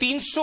300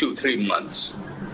2-3 months।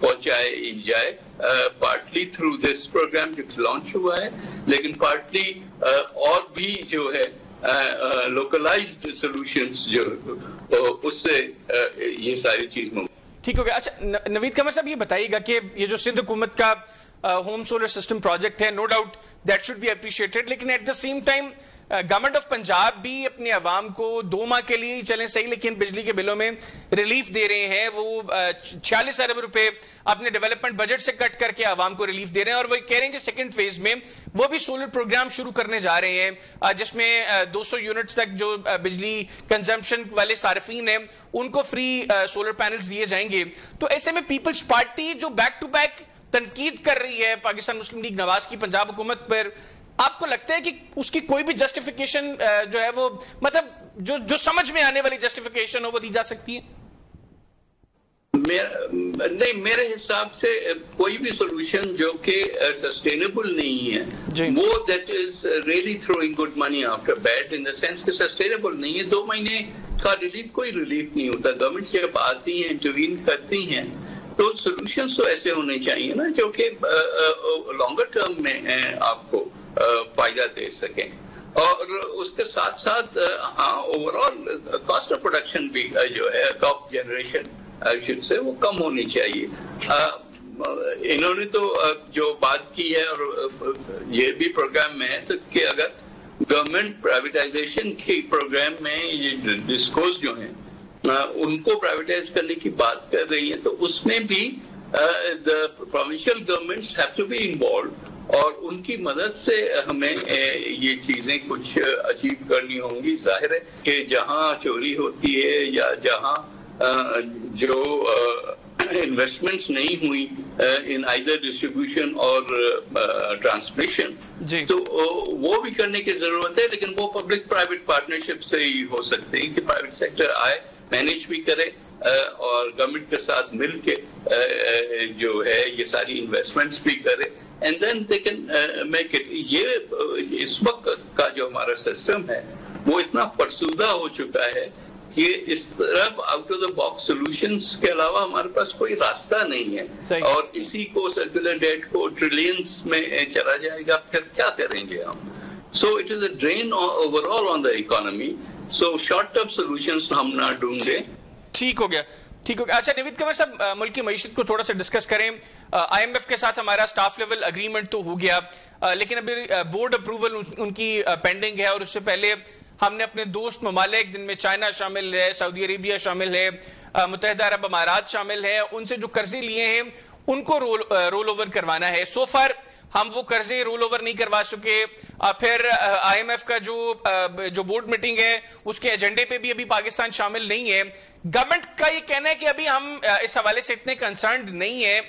پہنچائی جائے partly through this programme جو لانچ ہوا ہے, لیکن پارٹلی اور بھی جو ہے لوکلائزڈ سولوشنز جو اس سے یہ ساری چیز ممکن. ٹھیک ہو گیا. اچھا نوید قمر صاحب یہ بتائیے گا کہ یہ جو سندھ حکومت کا ہوم سولر سسٹم پروجیکٹ ہے, no doubt that should be appreciated, لیکن at the same time government of Punjab بھی اپنے عوام کو 2 ماہ کے لیے چلیں صحیح, لیکن بجلی کے بلوں میں ریلیف دے رہے ہیں. وہ 46 ارب روپے اپنے ڈیولپمنٹ بجٹ سے کٹ کر کے عوام کو ریلیف دے رہے ہیں, اور وہ کہہ رہے ہیں کہ سیکنڈ فیز میں وہ بھی سولر پروگرام شروع کرنے جا رہے ہیں جس میں 200 یونٹس تک جو بجلی کنزمپشن والے صارفین ہیں ان کو فری سولر پینلز دیے جائیں گے. تو ایسے میں پیپلز پارٹی جو بیک ٹو بیک تنقید کر رہی ہے پاکستان مسلم لیگ نواز کی پنجاب حکومت پر, آپ کو لگتا ہے کہ اس کی کوئی بھی جسٹیفیکیشن جو ہے وہ مطلب جو سمجھ میں آنے والی جسٹیفیکیشن ہو وہ دی جا سکتی ہے؟ نہیں, میرے حساب سے کوئی بھی سولوشن جو کہ سسٹینیبل نہیں ہے وہ that is really throwing good money after bad, in the sense کہ سسٹینیبل نہیں ہے. 2 مہینے کا ریلیف کوئی ریلیف نہیں ہوتا. گورنمنٹ جب آتی ہیں انٹروین کرتی ہیں تو سولوشنز تو ایسے ہونے چاہیے نا جو کہ لانگر ٹرم میں آپ کو فائدہ دے سکیں, اور اس کے ساتھ ساتھ over all cost of production بھی جو ہے ٹاپ جنریشن سے وہ کم ہونی چاہیے. انہوں نے تو جو بات کی ہے اور یہ بھی پروگرام میں ہے تو کہ اگر گورنمنٹ پرائیویٹائزیشن کے پروگرام میں یہ ڈسکوز جو ہیں ان کو پرائیویٹائز کرنے کی بات کر رہی ہیں تو اس میں بھی the provincial governments have to be involved, اور ان کی مدد سے ہمیں یہ چیزیں کچھ اچیو کرنی ہوں گی. ظاہر ہے کہ جہاں چوری ہوتی ہے یا جہاں جو انویسٹمنٹس نہیں ہوئی ان آئیدر ڈسٹریبیوشن اور ٹرانسمیشن تو وہ بھی کرنے کی ضرورت ہے, لیکن وہ پبلک پرائیویٹ پارٹنرشپ سے ہی ہو سکتے ہیں کہ پرائیویٹ سیکٹر آئے, مینیج بھی کرے اور گورنمنٹ کے ساتھ مل کے جو ہے یہ ساری انویسٹمنٹس بھی کرے, and then they can make it. یہ اس وقت کا جو ہمارا سسٹم ہے وہ اتنا فرسودہ ہو چکا ہے کہ اس طرح out of the box solutions کے علاوہ ہمارے پاس کوئی راستہ نہیں ہے, اور اسی کو سرکولر ڈیٹ کو ٹریلینز میں چلا جائے گا, پھر کیا کریں گے ہم. So it is a drain over all on the economy. So short term solutions ہم نہ ڈھونڈیں. ٹھیک ہو گیا. اچھا نوید قمر صاحب, ملک کی معیشت کو تھوڑا سا ڈسکس کریں. آئی ایم ایف کے ساتھ ہمارا سٹاف لیول اگریمنٹ تو ہو گیا, لیکن ابھی بورڈ اپروول ان کی پینڈنگ ہے, اور اس سے پہلے ہم نے اپنے دوست ممالک جن میں چائنا شامل ہے, سعودی عربیہ شامل ہے, متحدہ عرب امارات شامل ہے, ان سے جو قرضے لیے ہیں ان کو رول اوور کروانا ہے. سو فار ہم وہ قرضے رول اوور نہیں کروا سکے. پھر آئی ایم ایف کا جو بورڈ میٹنگ ہے اس کے ایجنڈے پہ بھی ابھی پاکستان شامل نہیں ہے. گورنمنٹ کا یہ کہنا ہے کہ ابھی ہم اس حوالے سے اتنے کنسرنڈ نہیں ہیں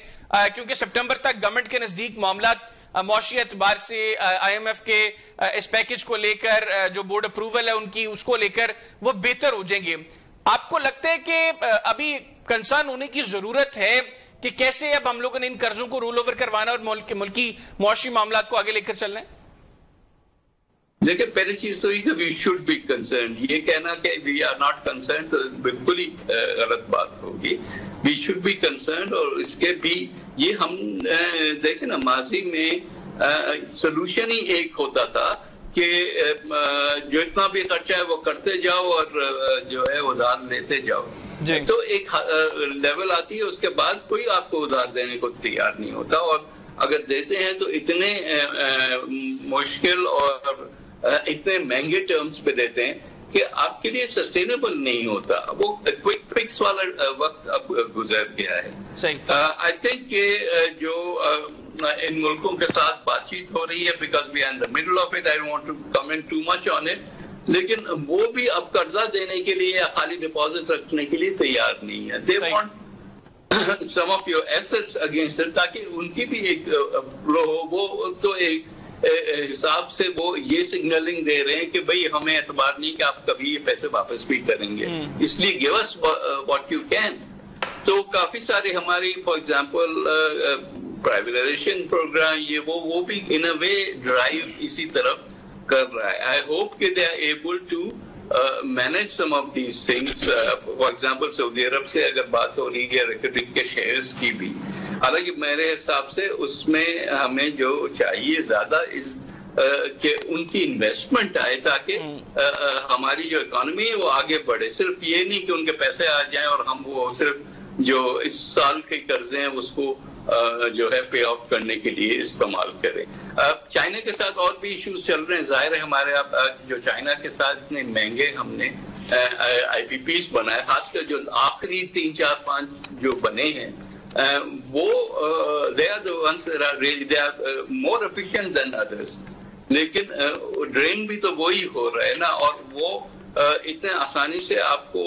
کیونکہ سپٹمبر تک گورنمنٹ کے نزدیک معاملات معاشی اعتبار سے آئی ایم ایف کے اس پیکج کو لے کر جو بورڈ اپروول ہے ان کی اس کو لے کر وہ بہتر ہو جائیں گے. آپ کو لگتا ہے کہ ابھی کنسرن ہونے کی ضرورت ہے کہ کیسے اب ہم لوگوں نے ان قرضوں کو رول اوور کروانا اور ملکی معاشی معاملات کو آگے لے کر چلنا ہے؟ دیکھیں, پہلی چیز تو یہ کہ وی شوڈ بی کنسرنڈ. یہ کہنا کہ وی آر ناٹ کنسرنڈ تو بالکل ہی غلط بات ہوگی. وی شوڈ بی کنسرنڈ, اور اس کے بھی یہ ہم دیکھیں نا, ماضی میں سولوشن ہی ایک ہوتا تھا کہ جو اتنا بھی خرچہ ہے وہ کرتے جاؤ اور جو ہے ادھار لیتے جاؤ. تو ایک لیول آتی ہے, اس کے بعد کوئی آپ کو ادھار دینے کو تیار نہیں ہوتا, اور اگر دیتے ہیں تو اتنے مشکل اور اتنے مہنگے ٹرمز پہ دیتے ہیں کہ آپ کے لیے سسٹینیبل نہیں ہوتا. وہ کوئک فکس والا وقت اب گزر گیا ہے. آئی تھنک کہ جو ان ملکوں کے ساتھ بات چیت ہو رہی ہے, because we are in the middle of it, I don't want to comment too much on it, لیکن وہ بھی اب قرضہ دینے کے لیے یا خالی ڈپازٹ رکھنے کے لیے تیار نہیں ہے. They want some of your assets against it, تاکہ ان کی بھی ایک فلو ہو. وہ تو ایک حساب سے وہ یہ سگنلنگ دے رہے ہیں کہ بھئی ہمیں اعتبار نہیں کہ آپ کبھی یہ پیسے واپس بھی کریں گے, اس لیے give us what you can. تو کافی سارے ہماری فار ایگزامپل پرائیویٹائزیشن پروگرام یہ وہ بھی ان اے وے ڈرائیو اسی طرف کر رہا ہے. آئی ہوپ کہ they are able to manage some of these things. For example, Saudi Arab سے اگر بات ہو رہی ہے ریکریٹنگ کے شیئرز کی بھی، حالانکہ میرے حساب سے اس میں ہمیں جو چاہیے زیادہ کہ ان کی انویسٹمنٹ آئے تاکہ ہماری جو اکانومی ہے وہ آگے بڑھے. صرف یہ نہیں کہ ان کے پیسے آ جائیں اور ہم وہ صرف جو اس سال کے قرضے ہیں اس کو جو ہے پے آف کرنے کے لیے استعمال کریں. چائنا کے ساتھ اور بھی ایشوز چل رہے ہیں. ظاہر ہے ہمارے جو چائنا کے ساتھ اتنے مہنگے ہم نے آئی پی پیز بنائے، خاص کر جو آخری 3 4 5 جو بنے ہیں وہ they are the ones that are really they are more efficient than others. لیکن ڈرین بھی تو وہی ہو رہا ہے نا، اور وہ اتنے آسانی سے آپ کو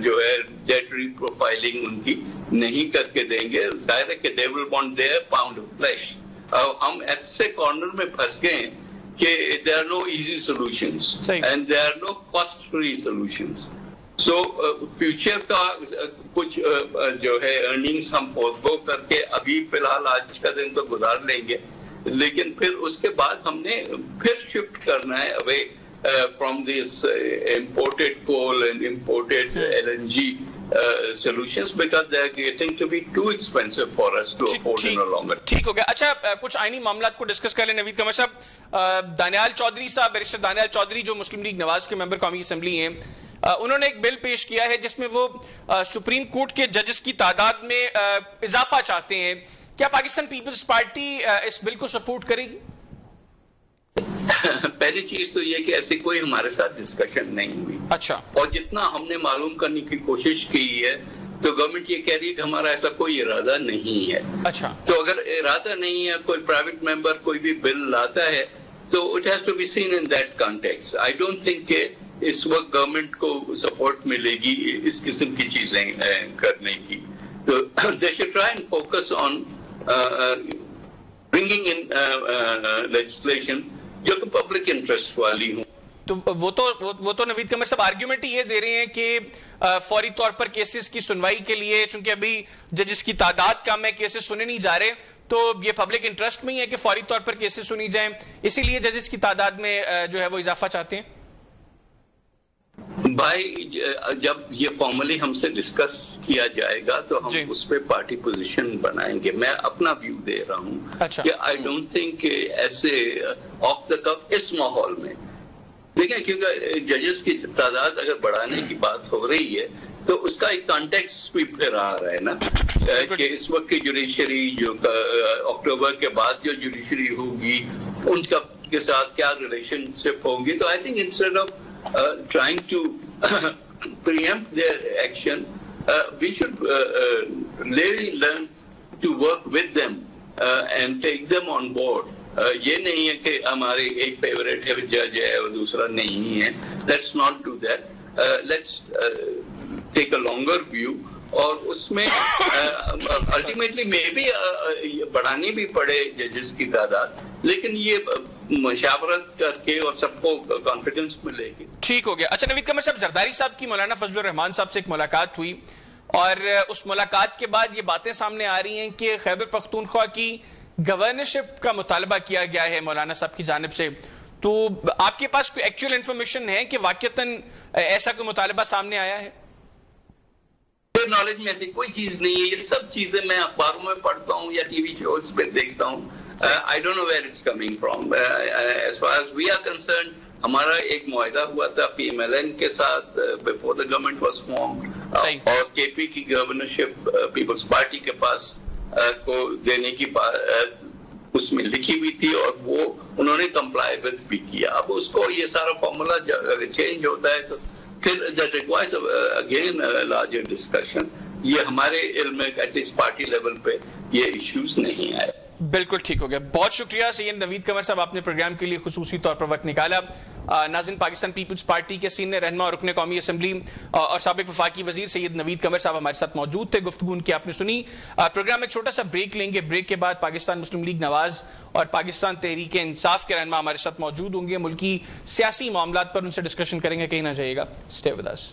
جو ہے ڈیٹ ری پروفائلنگ ان کی نہیں کر کے دیں گے. ظاہر ہے کہ they will want their pound of flesh. ہم ایسے کارنر میں پھنس گئے ہیں کہ there are no easy solutions and there are no cost free solutions. So future کا کچھ جو ہے ارننگز ہم پورٹفو کر کے ابھی فی الحال آج کا دن تو گزار لیں گے، لیکن پھر اس کے بعد ہم نے پھر شفٹ کرنا ہے away from this imported coal and imported LNG solutions because they are getting to be too expensive for us to afford in the longer. ٹھیک ہو گیا. اچھا کچھ آئینی معاملات کو ڈسکس کر لیں. نوید قمر صاحب، دانیال چودھری صاحب، بیرسٹر دانیال چودھری جو مسلم لیگ نواز کے ممبر قومی اسمبلی ہیں، انہوں نے ایک بل پیش کیا ہے جس میں وہ سپریم کورٹ کے ججز کی تعداد میں اضافہ چاہتے ہیں. کیا پاکستان پیپلز پارٹی اس بل کو سپورٹ کرے گی؟ پہلی چیز تو یہ کہ ایسی کوئی ہمارے ساتھ ڈسکشن نہیں ہوئی. اچھا. اور جتنا ہم نے معلوم کرنے کی کوشش کی ہے تو گورنمنٹ یہ کہہ رہی ہے کہ ہمارا ایسا کوئی ارادہ نہیں ہے. اچھا. تو اگر ارادہ نہیں ہے، کوئی پرائیویٹ ممبر کوئی بھی بل لاتا ہے تو it has to be seen in that context. I don't think کہ اس وقت گورنمنٹ کو سپورٹ ملے گی اس قسم کی چیزیں کرنے کی. تو they should try and focus on bringing in legislation جو کہ پبلک انٹرسٹ والی ہوں. تو وہ تو نوید قمر صاحب آرگیومنٹ یہ دے رہے ہیں کہ فوری طور پر کیسز کی سنوائی کے لیے، چونکہ ابھی ججز کی تعداد کم ہے، کیسز سنے نہیں جا رہے، تو یہ پبلک انٹرسٹ میں ہی ہے کہ فوری طور پر کیسز سنی جائیں، اسی لیے ججز کی تعداد میں جو ہے وہ اضافہ چاہتے ہیں. بھائی جب یہ فارملی ہم سے ڈسکس کیا جائے گا تو ہم اس پہ پارٹی پوزیشن بنائیں گے. میں اپنا ویو دے رہا ہوں کہ آئی ڈونٹ تھنک کہ ایسے آف دا کف اس ماحول میں دیکھیں، کیونکہ ججز کی تعداد اگر بڑھانے کی بات ہو رہی ہے تو اس کا ایک کانٹیکسٹ بھی پھر آ رہا ہے نا کہ اس وقت کی جوڈیشری جو اکتوبر کے بعد جو جوڈیشری ہوگی ان کے ساتھ کیا ریلیشن شپ ہوگی. تو I think instead of trying to preempt their action, we should really learn to work with them and take them on board. یہ نہیں ہے کہ ہمارے ایک فیوریٹ ہے جج ہے اور دوسرا نہیں ہے. Let's not do that. Let's take a longer view. اور اس میں الٹیمیٹلی میں بھی بڑھانی بھی پڑے ججز کی تعداد، لیکن یہ مشاورت کر کے اور سب کو کانفیڈنس ملے گی. ٹھیک ہو گیا. اچھا نوید قمر صاحب، زرداری صاحب کی مولانا فضل الرحمان صاحب سے ایک ملاقات ہوئی اور اس ملاقات کے بعد یہ باتیں سامنے آ رہی ہیں کہ خیبر پختونخوا کی گورنرشپ کا مطالبہ کیا گیا ہے مولانا صاحب کی جانب سے. تو آپ کے پاس کوئی ایکچوئل انفارمیشن ہے کہ واقعتاً ایسا کوئی مطالبہ سامنے آیا ہے؟ نالج میں ایسی کوئی چیز نہیں ہے. یہ سب چیزیں میں اخباروں میں پڑھتا ہوں یا ٹی وی شوز پہ دیکھتا ہوں. I don't know where it's coming from. As far as we are concerned, ہمارا ایک معاہدہ ہوا تھا پی ایم ایل این کے ساتھ before the government was formed, اور کے پی کی گورنرشپ پیپلز پارٹی کے پاس کو دینے کی اس میں لکھی ہوئی تھی اور وہ انہوں نے کمپلائی وتھ بھی کیا. اب اس کو یہ سارا فارمولا چینج ہوتا ہے تو پھر that requires again a larger discussion. یہ ہمارے علم میں ایٹ لیسٹ پارٹی لیول پہ یہ ایشوز نہیں آئے. بالکل ٹھیک ہو گیا. بہت شکریہ سید نوید قمر صاحب، آپ نے پروگرام کے لیے خصوصی طور پر وقت نکالا. ناظرین، پاکستان پیپلز پارٹی کے سینئر رہنما اور رکن قومی اسمبلی اور سابق وفاقی وزیر سید نوید قمر صاحب ہمارے ساتھ موجود تھے. گفتگو ان کی آپ نے سنی. پروگرام میں چھوٹا سا بریک لیں گے. بریک کے بعد پاکستان مسلم لیگ نواز اور پاکستان تحریک انصاف کے رہنما ہمارے ساتھ موجود ہوں گے. ملکی سیاسی معاملات پر ان سے ڈسکشن کریں گے. کہیں نہ جائیے گا. Stay with us.